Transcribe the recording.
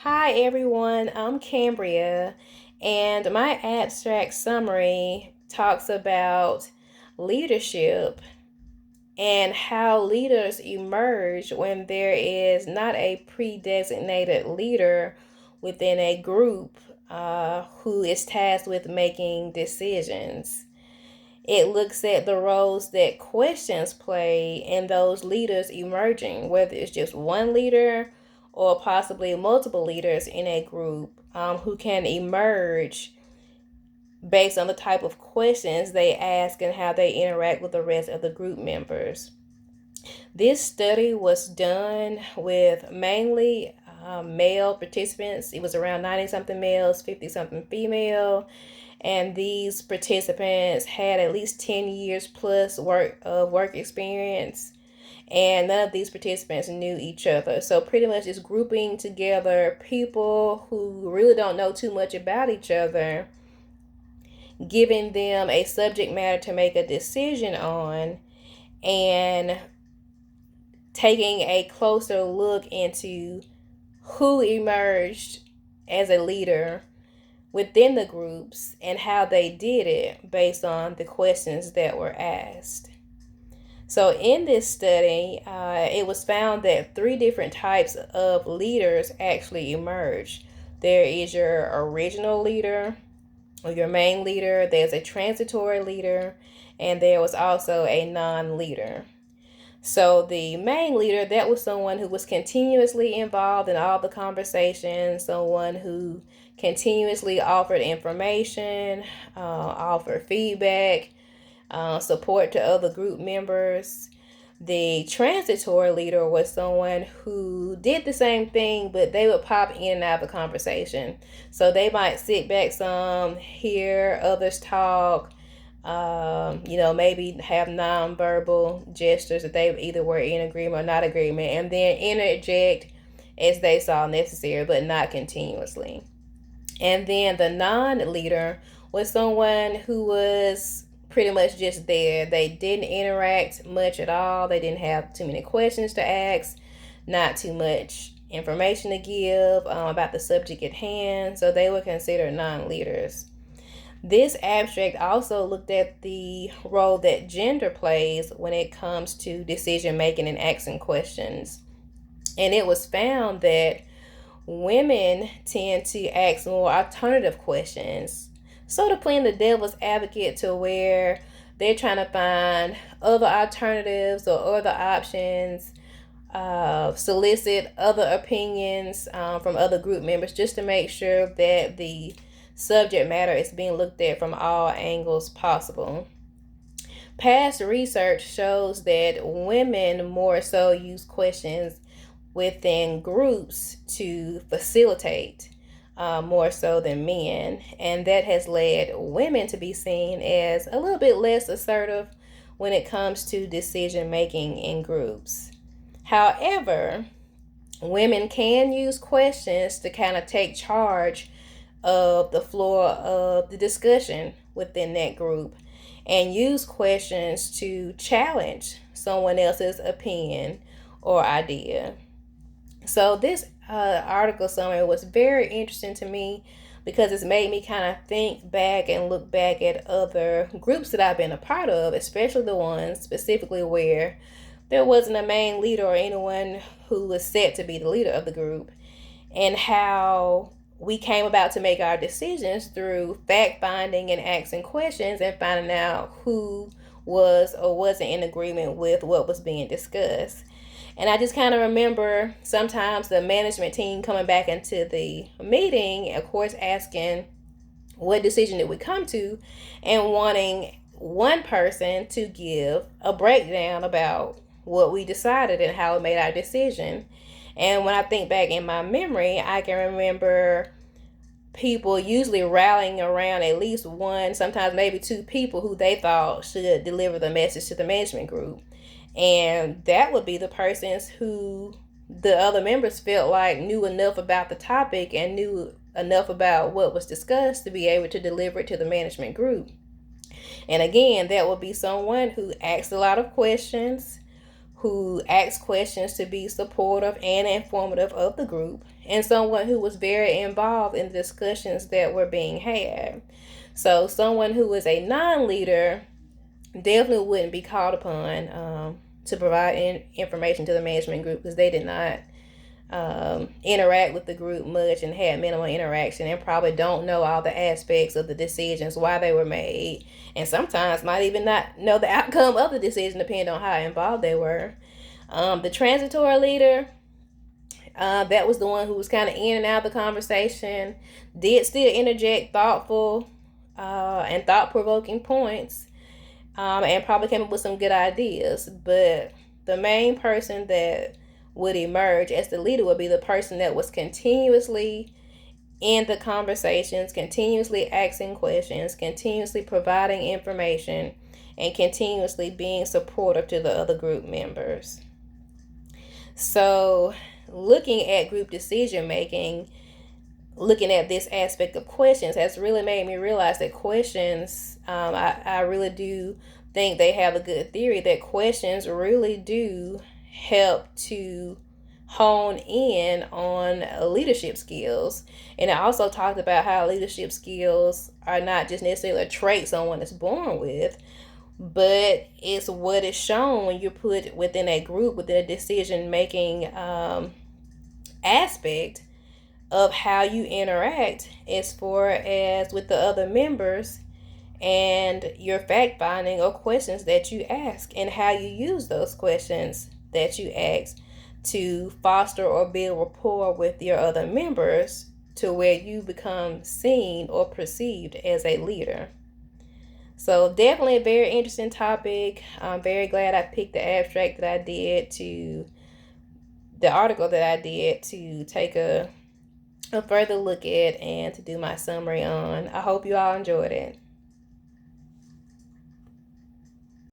Hi everyone, I'm Cambria, and my abstract summary talks about leadership and how leaders emerge when there is not a pre-designated leader within a group who is tasked with making decisions. It looks at the roles that questions play in those leaders emerging, whether it's just one leader or possibly multiple leaders in a group who can emerge based on the type of questions they ask and how they interact with the rest of the group members. This study was done with mainly male participants. It was around 90 something males, 50 something female, and these participants had at least 10 years plus work experience, and none of these participants knew each other. So pretty much it's grouping together people who really don't know too much about each other, giving them a subject matter to make a decision on, and taking a closer look into who emerged as a leader within the groups and how they did it based on the questions that were asked. So, in this study, it was found that three different types of leaders actually emerged. There is your original leader, or your main leader, there's a transitory leader, and there was also a non leader. So the main leader, that was someone who was continuously involved in all the conversations, someone who continuously offered information, offered feedback, support to other group members. The transitory leader was someone who did the same thing, but they would pop in and out of the conversation. So they might sit back some, hear others talk, maybe have nonverbal gestures that they either were in agreement or not agreement, and then interject as they saw necessary, but not continuously. And then the non-leader was someone who was pretty much just there. They didn't interact much at all. They didn't have too many questions to ask, not too much information to give about the subject at hand. So they were considered non-leaders. This abstract also looked at the role that gender plays when it comes to decision making and asking questions. And it was found that women tend to ask more alternative questions, sort of playing the devil's advocate, to where they're trying to find other alternatives or other options, solicit other opinions from other group members, just to make sure that the subject matter is being looked at from all angles possible. Past research shows that women more so use questions within groups to facilitate more so than men, and that has led women to be seen as a little bit less assertive when it comes to decision making in groups. However, women can use questions to kind of take charge of the floor of the discussion within that group and use questions to challenge someone else's opinion or idea. So this article summary was very interesting to me because it's made me kind of think back and look back at other groups that I've been a part of, especially the ones specifically where there wasn't a main leader or anyone who was set to be the leader of the group, and how we came about to make our decisions through fact finding and asking questions and finding out who was or wasn't in agreement with what was being discussed. And I just kind of remember sometimes the management team coming back into the meeting, of course, asking what decision did we come to, and wanting one person to give a breakdown about what we decided and how it made our decision. And when I think back in my memory, I can remember people usually rallying around at least one, sometimes maybe two people who they thought should deliver the message to the management group. And that would be the persons who the other members felt like knew enough about the topic and knew enough about what was discussed to be able to deliver it to the management group. And again, that would be someone who asked a lot of questions, who asks questions to be supportive and informative of the group, and someone who was very involved in the discussions that were being had. So someone who is a non-leader definitely wouldn't be called upon to provide information to the management group, because they did not interact with the group much and had minimal interaction, and probably don't know all the aspects of the decisions, why they were made, and sometimes might even not know the outcome of the decision depending on how involved they were. The transitory leader, that was the one who was kind of in and out of the conversation, did still interject thoughtful and thought-provoking points, and probably came up with some good ideas. But the main person that would emerge as the leader would be the person that was continuously in the conversations, continuously asking questions, continuously providing information, and continuously being supportive to the other group members. So, looking at group decision making, looking at this aspect of questions has really made me realize that questions, I really do think they have a good theory that questions really do help to hone in on leadership skills. And I also talked about how leadership skills are not just necessarily a trait someone is born with, but it's what is shown when you're put within a group, within a decision making aspect of how you interact as far as with the other members, and your fact finding or questions that you ask, and how you use those questions that you ask to foster or build rapport with your other members to where you become seen or perceived as a leader. So definitely a very interesting topic. I'm very glad I picked the abstract that I did, to the article that I did, to take a further look at and to do my summary on. I hope you all enjoyed it.